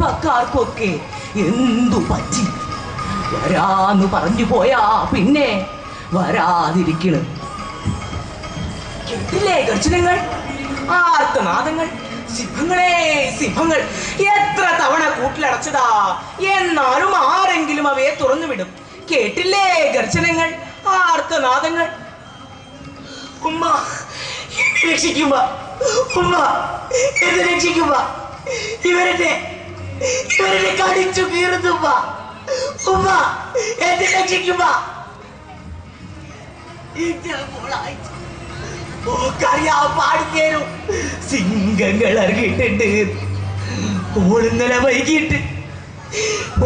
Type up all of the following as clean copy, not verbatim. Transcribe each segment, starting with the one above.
കുടുംബക്കാർക്കൊക്കെ എന്തു പറ്റി? വരാന്ന് പറഞ്ഞു പോയാ പിന്നെ വരാതിരിക്കണ്. കേട്ടില്ലേ ഗർജനങ്ങൾ, ആർത്തനാദങ്ങൾ, സിംഹങ്ങളെ സിംഹങ്ങൾ എത്ര തവണ കൂട്ടിലടച്ചതാ, എന്നാലും ആരെങ്കിലും അവയെ തുറന്നു വിടും. കേട്ടില്ലേ ഗർജനങ്ങൾ, ആർത്തനാദങ്ങൾ. ഉമ്മ രക്ഷിക്കുമ്പ, ഉമ്മ എന്നെ രക്ഷിക്കുമ്പ, ഇവരെ കടിച്ചു കീറുന്നുമ്പ, ഉമ്മ എന്നെ രക്ഷിക്കുമ്പ. പാടിക്കേരും സിംഗങ്ങൾ ഇറങ്ങിയിട്ടുണ്ട്. ഓളുന്നലെ വൈകിട്ട്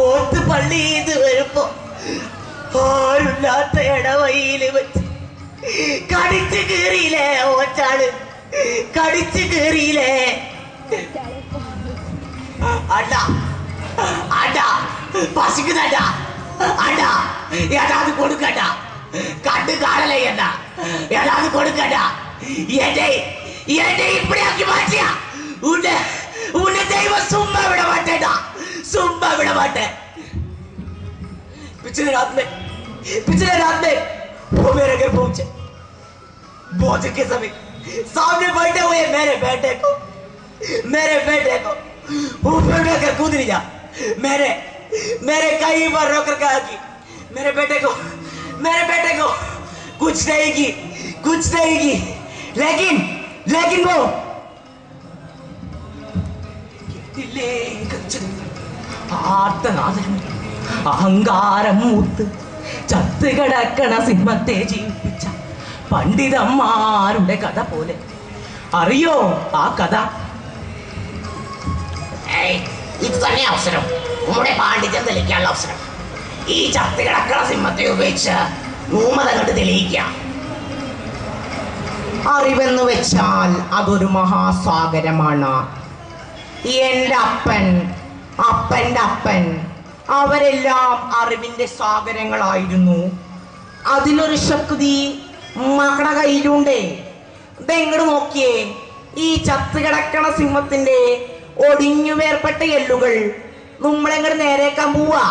ഓത്ത് പള്ളി ചെയ്ത് വരുമ്പോ ആരുല്ലാത്ത ഇടവയില് വെച്ച് കടിച്ചു കീറിയില്ലേ ഓച്ചാള്, കടിച്ചു കീറിയില്ലേ. അടാ അടാ പശുക്കുന്നണ്ട, അടാ ഏതാത് കൊടുക്കണ്ട, കണ്ടു കാണലേ എന്നാ ഏതാത് കൊടുക്കണ്ട. എന്നെ ഇപ്പടിയാക്കി മാറ്റിയ ഉന്നെ ദൈവം സുമ്മ വിട മാറ്റേണ്ട, സുമ്മ വിട മാട്ടെ. पिछले रात में वो मेरे घर पहुंचे। भोजन के समय सामने बैठे हुए मेरे बेटे को ऊपर लेकर कूद लिया। मेरे कई बार रोकर कहा कि मेरे बेटे को कुछ नहीं की, लेकिन वो അഹങ്കാരം മൂത്ത് ചത്തുകിടക്കണ സിംഹത്തെ ജീവിപ്പിച്ച പണ്ഡിതന്മാരുടെ കഥ പോലെ. അറിയോ ആ കഥ? ഇത് തന്നെ അവസരം, നമ്മുടെ പാണ്ഡിത്യം തെളിയിക്കാനുള്ള അവസരം. ഈ ചത്തുകിടക്കണ സിംഹത്തെ ഉപയോഗിച്ച് ഊമത കണ്ട് തെളിയിക്കാം. അറിവെന്ന് വെച്ചാൽ അതൊരു മഹാസാഗരമാണ്. എൻ്റെ അപ്പൻ്റെ അപ്പൻ അവരെല്ലാം അറിവിന്റെ സാഗരങ്ങളായിരുന്നു. അതിലൊരു ശക്തി മകളുടെ കയ്യിലുണ്ടേ. ഇതെങ്ങോട്ട് നോക്കിയേ, ഈ ചത്തുകിടക്കണ സിംഹത്തിന്റെ ഒടിഞ്ഞു വേർപ്പെട്ട എല്ലുകൾ നമ്മളെങ്ങോട്ട് നേരേക്കാൻ പോവാ.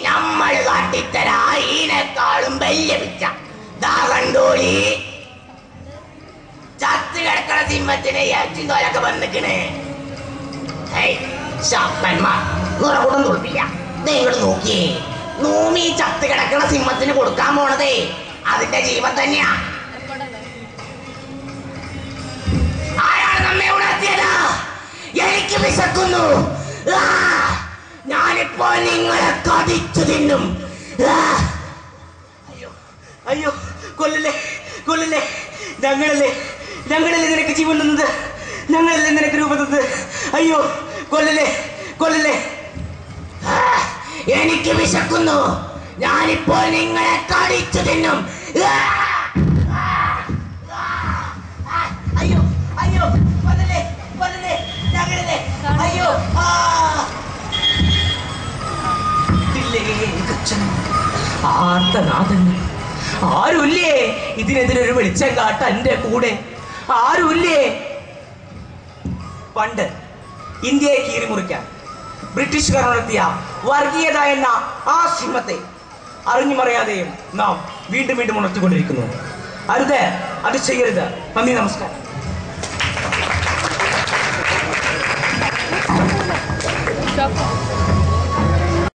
നമ്മൾ കാട്ടിത്തരാ ഇതിനേക്കാളും വലിയ പിച്ച. ദാ കണ്ടോളി, ചത്തുകിടക്കണ സിംഹത്തിനെ ഏച്ചിന്തോലൊക്കെ വന്നിക്കണേ. ശാസ്ത്രന്മാർ നിറകൂടം തോൽപ്പില്ല. നിങ്ങൾ നോക്കിയേ, നൂമി ചത്ത് കിടക്കണ സിംഹത്തിന് കൊടുക്കാൻ പോണതേ അതിന്റെ ജീവൻ തന്നെയാ. ആരാണ് നമ്മെ ഉണർത്തിയത്? എനിക്ക് വിശക്കുന്നു. ഞാനിപ്പോ നിങ്ങളെ കടിച്ചു തിന്നും. അയ്യോ കൊല്ലല്ലേ, ഞങ്ങളല്ലേ നിനക്ക് ജീവൻ തന്നത്, ഞങ്ങളല്ലേ നിനക്ക് രൂപം തന്നത്. അയ്യോ കൊല്ലല്ലേ. എനിക്ക് വിശക്കുന്നു. ഞാനിപ്പോൾ നിങ്ങളെ കടിച്ചു തിന്നും. അയ്യോ കൊല്ലല്ലേ, ഞങ്ങളല്ലേ. അയ്യോ ആർത്തനാഥങ്ങൾ ആരുല്ലേ ഇതിനെതിരൊരു വെളിച്ചം കാട്ടാൻ എന്റെ കൂടെ? ആരുല്ലേ? പണ്ട് ഇന്ത്യയെ കീറിമുറിക്കാൻ ബ്രിട്ടീഷുകാർ ഉണർത്തിയ വർഗീയത എന്ന ആ സിംഹത്തെ അറിഞ്ഞുമറിയാതെയും നാം വീണ്ടും ഉണർത്തിക്കൊണ്ടിരിക്കുന്നു. അരുത്, അത് ചെയ്യരുത്. നന്ദി, നമസ്കാരം.